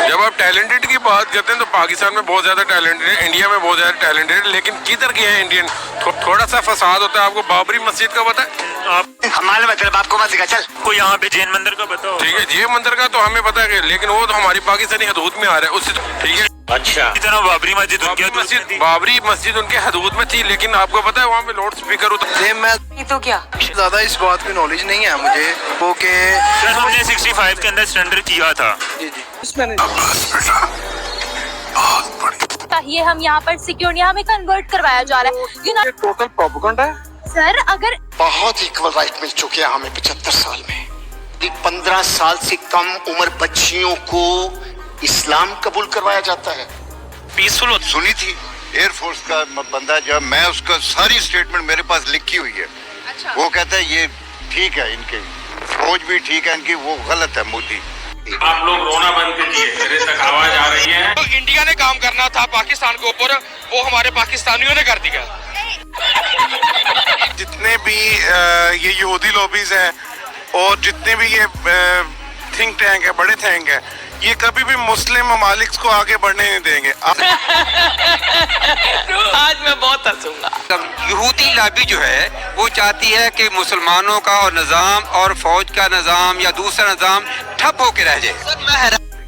जब आप टैलेंटेड की बात करते हैं तो पाकिस्तान में बहुत ज्यादा टैलेंटेड है, इंडिया में बहुत ज्यादा टैलेंटेड है, लेकिन किधर गए हैं इंडियन? थोड़ा सा फसाद होता है। आपको बाबरी मस्जिद का पता है? आप हमारे मतलब आपको मत सिखा। चल कोई यहाँ पे जैन मंदिर का बताओ। ठीक है, जैन मंदिर का तो हमें पता है, लेकिन वो तो हमारी पाकिस्तानी हदूद में आ रहा है उससे। ठीक है, अच्छा, इतना बाबरी मस्जिद उनके हदूद में थी, लेकिन आपको पता है वहाँ पे लाउड स्पीकर होता है। तो क्या ज्यादा इस बात की नॉलेज नहीं है मुझे, वो के हमने 65 के अंदर सरेंडर किया था। ये हम यहाँ पर सिक्योर नहीं, हमें कन्वर्ट करवाया जा रहा है। टोटल प्रोपेगेंडा है सर, अगर बहुत इक्वल राइट मिल चुके हैं हमें 75 साल में। 15 साल से कम उम्र बच्चियों को इस्लाम कबूल करवाया जाता है। पीसफुल सुनी थी एयरफोर्स का बंदा, जब मैं उसका सारी स्टेटमेंट मेरे पास लिखी हुई है। अच्छा। वो कहता है ये ठीक है, इनकी फौज भी ठीक है, इनकी वो गलत है मोदी। आप लोग रोना बंद कीजिए, मेरे तक आवाज आ रही है। तो इंडिया ने काम करना था पाकिस्तान के ऊपर, वो हमारे पाकिस्तानियों ने कर दिया। जितने भी ये यहूदी लॉबीज हैं और जितने भी ये थिंक टैंक है, बड़े टैंक है, ये कभी भी मुस्लिम ममालिक को आगे बढ़ने नहीं देंगे। आज मैं बहुत हंसूंगा। यहूदी लॉबी जो है वो चाहती है कि मुसलमानों का और निज़ाम और फौज का निज़ाम या दूसरा निज़ाम ठप होके रह जाए।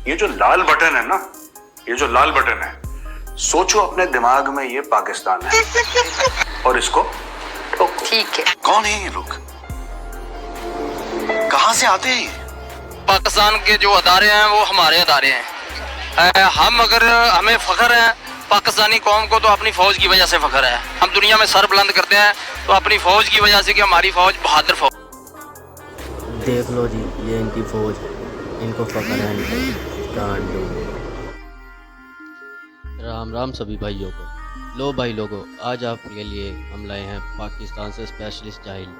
ये जो लाल बटन है ना, ये जो लाल बटन है, सोचो अपने दिमाग में ये पाकिस्तान है और इसको ठोको। ठीक है, कौन है ये लोग, कहाँ से आते हैं? पाकिस्तान के जो अदारे हैं वो हमारे अदारे हैं। हम अगर हमें फख्र है पाकिस्तानी कौम को तो अपनी फौज की वजह से फख्र है। हम दुनिया में सर बुलंद करते हैं तो अपनी फौज की वजह से कि हमारी फौज बहादुर फौज। देख लो जी, ये इनकी फौज, इनको फख्र है इनको। राम राम सभी भाइयों को। लो भाई लोगों, आज आपके लिए हम लाए हैं पाकिस्तान से स्पेशलिस्ट जाहिल,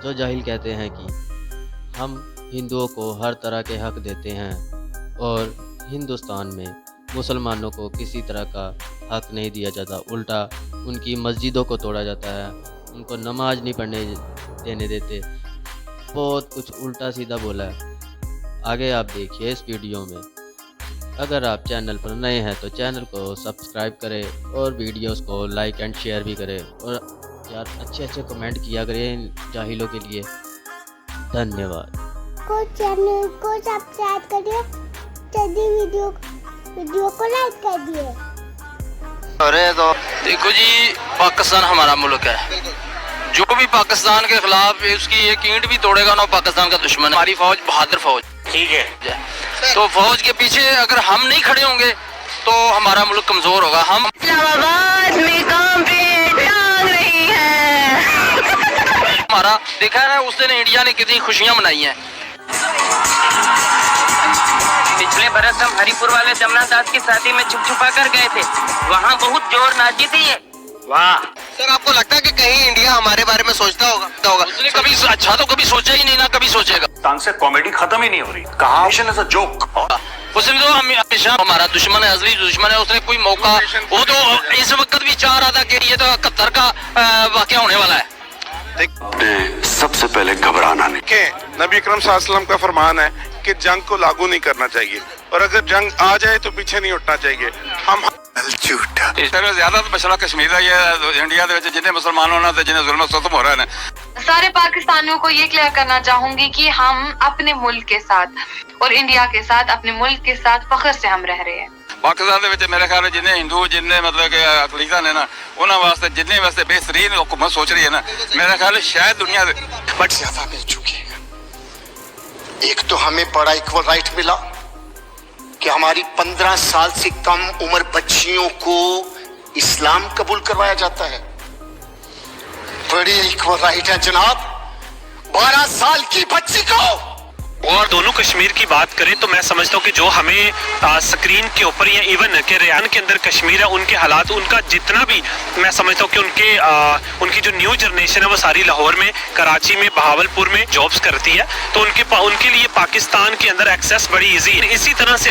जो जाहिल कहते हैं कि हम हिंदुओं को हर तरह के हक देते हैं और हिंदुस्तान में मुसलमानों को किसी तरह का हक नहीं दिया जाता। उल्टा उनकी मस्जिदों को तोड़ा जाता है, उनको नमाज नहीं पढ़ने देने देते। बहुत कुछ उल्टा सीधा बोला है। आगे आप देखिए इस वीडियो में। अगर आप चैनल पर नए हैं तो चैनल को सब्सक्राइब करें और वीडियोस को लाइक एंड शेयर भी करें, और यार अच्छे कमेंट किया करें इन जाहिलों के लिए। धन्यवाद। चैनल को सब्सक्राइब करिए, वीडियो को लाइक कर दिए। अरे तो देखो जी, पाकिस्तान हमारा मुल्क है। जो भी पाकिस्तान के खिलाफ उसकी एक ईंट भी तोड़ेगा ना, पाकिस्तान का दुश्मन है। हमारी फौज बहादुर फौज। ठीक है, तो फौज के पीछे अगर हम नहीं खड़े होंगे तो हमारा मुल्क कमजोर होगा। हम इस्लामाबाद में काम पे टांग रही है। हमारा देखा है ना उस दिन इंडिया ने कितनी खुशियां मनाई हैं। पिछले बरस हम हरिपुर वाले जमुना दास की शादी में छुप छुपा कर गए थे, वहाँ बहुत जोर नाची थी। वाह सर, आपको लगता है कि कहीं इंडिया हमारे बारे में सोचता होगा? उसने कभी अच्छा तो कभी सोचा ही नहीं, ना कभी सोचेगा। पाकिस्तान से कॉमेडी खत्म ही नहीं हो रही। कहाँ नेशन इज अ जोक। उसने तो हमेशा हमारा दुश्मन है, असली दुश्मन है। उसने कोई मौका, वो तो इस वक्त भी चाह रहा था कि ये तो 71 का वाकया होने वाला है। सबसे पहले घबराना नहीं। के नबी अकरम सल्लल्लाहु अलैहि वसल्लम का फरमान है कि जंग को लागू नहीं करना चाहिए, और अगर जंग आ जाए तो पीछे नहीं उठना चाहिए। हम झूठा ज्यादा तो मसला कश्मीर का ये इंडिया के जिन्हें मुसलमानों ने जिन्हें जुल्म खत्म हो रहा है। सारे पाकिस्तानियों को ये क्लियर करना चाहूंगी कि हम अपने मुल्क के साथ और इंडिया के साथ, अपने मुल्क के साथ फख्र से हम रह रहे हैं। पाकिस्तान ਦੇ ਵਿੱਚ ਮੇਰੇ ਖਿਆਲ ਜਿੰਨੇ ਹਿੰਦੂ ਜਿੰਨੇ मतलब कि अकलीतां ने ना, उन्होंने वास्ते जिन्ने वास्ते बेहतरीन हुकूमत सोच रही है ना, मेरा ख्याल शायद दुनिया बट ज्यादा मिल चुके हैं। एक तो हमें बड़ा इक्वल राइट मिला कि हमारी 15 साल से कम उम्र बच्चियों को इस्लाम कबूल करवाया जाता है। बड़ी इक्वल राइट है जनाब। 12 साल की बच्ची को। और दोनों कश्मीर की बात करें तो मैं समझता हूँ कि जो हमें स्क्रीन के ऊपर या इवन के रियान के अंदर कश्मीर है, उनके हालात, उनका जितना भी मैं समझता हूँ कि उनकी जो न्यू जनरेशन है वो सारी लाहौर में, कराची में, बहावलपुर में जॉब्स करती है। तो उनके लिए पाकिस्तान के अंदर एक्सेस बड़ी इजी है। इसी तरह से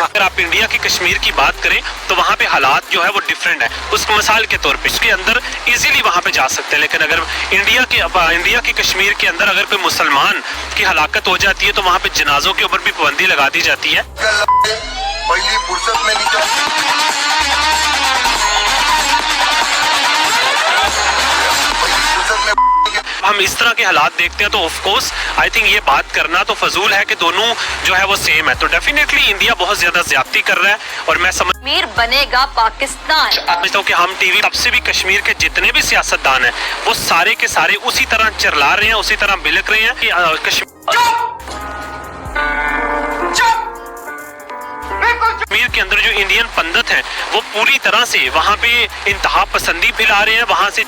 अगर आप इंडिया इंडिया की कश्मीर की बात करें तो वहाँ पे हालात जो है वो डिफरेंट है। उस मिसाल के तौर पे इसके अंदर इजीली वहाँ पे जा सकते हैं, लेकिन अगर इंडिया की कश्मीर के अंदर अगर कोई मुसलमान की हलाकत हो जाती है तो वहाँ पे जनाजों के ऊपर भी पाबंदी लगा दी जाती है। पहली फुर्सत में हम इस तरह के हालात देखते हैं तो ऑफ कोर्स आई थिंक ये बात करना तो फजूल है कि दोनों जो है वो सेम है। तो डेफिनेटली इंडिया बहुत ज्यादा ज्यादती कर रहा है और मैं कश्मीर बनेगा पाकिस्तान। समझता हूँ कि हम टीवी तब से भी कश्मीर के जितने भी सियासतदान हैं वो सारे के सारे उसी तरह चिल्ला रहे हैं, उसी तरह बिलक रहे हैं कि कश्मीर के अंदर जो इंडियन पंडित हैं वो पूरी तरह से वहाँ पे इंतहा पसंदी फैला रहे हैं, वहाँ से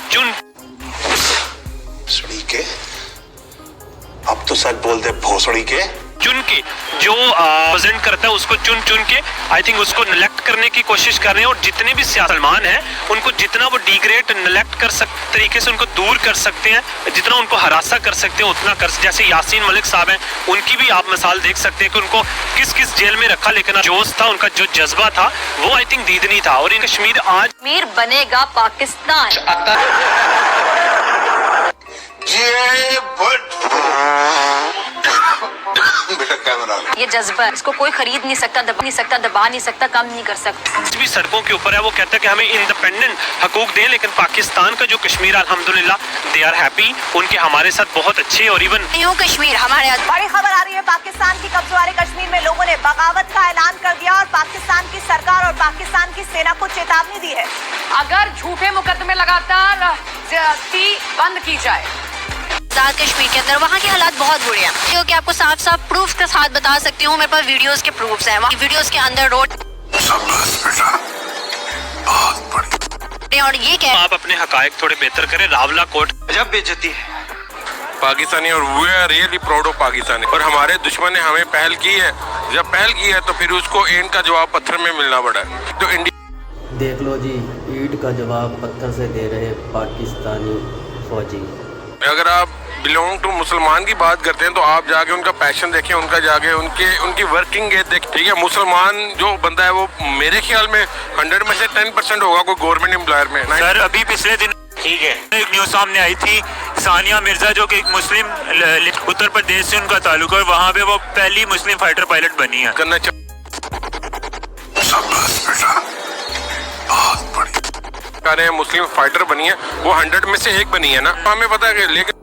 के अब तो सच बोल दे भोसड़ी के चुन के जो प्रेजेंट करता है उसको चुन के आई थिंक उसको नेलेक्ट करने की कोशिश कर रहे हैं। और जितने भी सियासतदान हैं उनको जितना वो डिग्रेड नेलेक्ट कर सकते तरीके से उनको दूर कर सकते हैं, जितना उनको हरासा कर सकते हैं उतना कर। जैसे यासीन मलिक साहब हैं, उनकी भी आप मिसाल देख सकते हैं कि उनको किस किस जेल में रखा, लेकिन जोश था उनका, जो जज्बा था वो आई थिंक दीदनी था। और इन कश्मीर आज कश्मीर बनेगा पाकिस्तान। ये जज्बा है, इसको कोई खरीद नहीं सकता, दबा नहीं सकता, दबा नहीं सकता, कम नहीं कर सकता। भी सड़कों के ऊपर है, वो कहता है कि हमें इंडिपेंडेंट हकूक दें, लेकिन पाकिस्तान का जो कश्मीर अल्हम्दुलिल्लाह दे आर हैप्पी, उनके हमारे साथ बहुत अच्छे और इवन यूं कश्मीर हमारे। बड़ी खबर आ रही है, पाकिस्तान की कब्जे वाले कश्मीर में लोगों ने बगावत का ऐलान कर दिया और पाकिस्तान की सरकार और पाकिस्तान की सेना को चेतावनी दी है, अगर झूठे मुकदमे लगातार ज्यादती बंद की जाए। कश्मीर के अंदर वहाँ के हालात बहुत बुरे हैं, क्योंकि आपको साफ साफ प्रूफ के साथ बता सकती हूँ, मेरे पास वीडियोस के प्रूफ्स हैं। वहाँ वीडियोस के अंदर रोड और ये क्या आप अपने हकायक थोड़े बेहतर करें। रावला कोट जब बेइज्जती है पाकिस्तानी और we are really proud of Pakistani. और हमारे दुश्मन ने हमें पहल की है, जब पहल की है तो फिर उसको ईंट का जवाब पत्थर में मिलना पड़ा है। तो इंडिया देख लो जी, ईंट का जवाब पत्थर से दे रहे पाकिस्तानी फौजी। अगर आप बिलोंग टू मुसलमान की बात करते हैं तो आप जाके उनका पैशन देखें, उनका जाके उनकी वर्किंग एज देखें। ठीक है, मुसलमान जो बंदा है वो मेरे ख्याल में 100 में से 10% होगा कोई गवर्नमेंट एम्प्लॉयर में। सर अभी पिछले दिन ठीक है एक न्यूज सामने आई थी, सानिया मिर्जा जो कि एक मुस्लिम उत्तर प्रदेश से उनका ताल्लुक है, वहाँ पे वो पहली मुस्लिम फाइटर पायलट बनी है। करना मुस्लिम फाइटर बनी है, वो 100 में से 1 बनी है ना, हमें पता है। लेकिन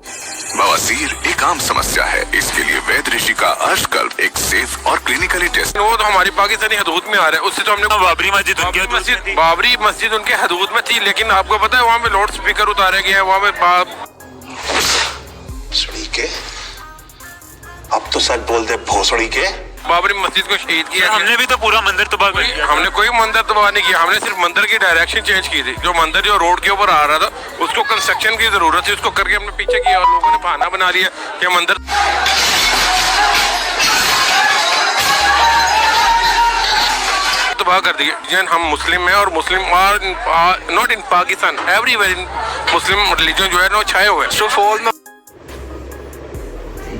बवासीर एक आम समस्या है, इसके लिए वैद्य ऋषि का अश्कल्प एक सेफ और क्लिनिकली टेस्ट। वो तो हमारी पाकिस्तानी हदूद में आ रहा है, उससे तो हमने बाबरी मस्जिद उनके हदूद में थी, लेकिन आपको पता है वहाँ पे लाउड स्पीकर उतारे गए हैं, वहाँ पे के अब तो सच बोल दे भोसड़ी के बाबरी मस्जिद को शहीद किया। हमने भी तो पूरा मंदिर तबाह कर दिया। हमने कोई मंदिर तबाह नहीं किया, हमने सिर्फ मंदिर की डायरेक्शन चेंज की थी। जो मंदिर जो रोड के ऊपर आ रहा था उसको कंस्ट्रक्शन की जरूरत थी, उसको करके हमने पीछे किया और लोगों ने बहाना बना लिया कि मंदिर तबाह कर दिए। हम मुस्लिम हैं और Muslim not in Pakistan, everywhere in Muslim religion जो है ना छाए हुए हैं।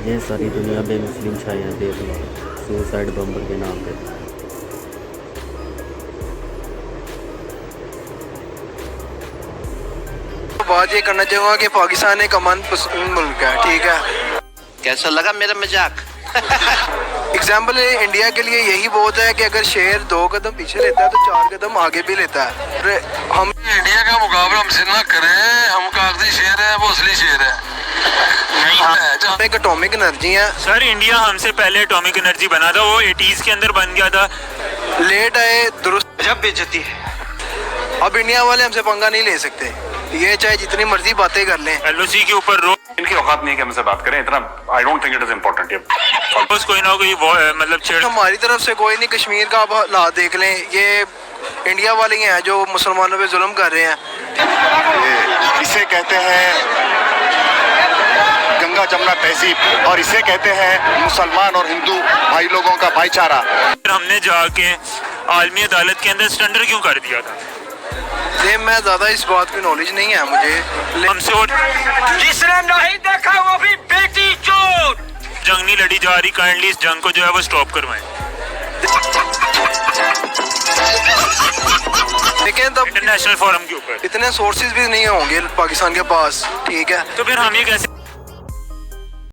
ये सारी दुनिया में मुस्लिम छाए हैं, देख लो, सुसाइड बम्बर के नाम पे। बात ये करना चाहूँगा कि पाकिस्तान एक अमन पसंद मुल्क है, ठीक है। कैसा लगा मेरा मजाक? एग्जाम्पल इंडिया के लिए यही बहुत है कि अगर शेर 2 कदम पीछे लेता है तो 4 कदम आगे भी लेता है। हम इंडिया का मुकाबला हमसे ना करें, हम कागजी शेर है, वो असली शेर है। एक एटॉमिक एनर्जी है सर, इंडिया हमसे पहले एटॉमिक एनर्जी बना था, वो 80s के अंदर बन गया था। लेट आए दुरुस्त जब बेइज्जती है। अब इंडिया वाले हमसे पंगा नहीं ले सकते, ये चाहे जितनी मर्जी बातें कर लें। LOC के ऊपर रो इनकी औकात नहीं है कि हमसे बात करें, इतना I don't think it is important. बस कोई ना कोई मतलब छेड़ हमारी तरफ से कोई नहीं। कश्मीर का आप हालात देख लें, ये इंडिया वाले ही हैं जो मुसलमानों पे जुल्म कर रहे हैं। इसे कहते हैं गंगा जमुना तहजीब और इसे कहते हैं मुसलमान और हिंदू भाई लोगों का भाईचारा। हमने जाके आलमी अदालत के अंदर सरेंडर क्यों कर दिया था? ये मैं ज्यादा इस बात की नॉलेज नहीं है मुझे। हमसे जिसने नहीं देखा वो भी बेटी चोर। जंग नहीं लड़ी जा रही, काइंडली इस जंग को जो है वो स्टॉप करवाएं। लेकिन तब इंटरनेशनल फोरम के ऊपर इतने सोर्सेज भी नहीं होंगे पाकिस्तान के पास, ठीक है। तो फिर हम ये कैसे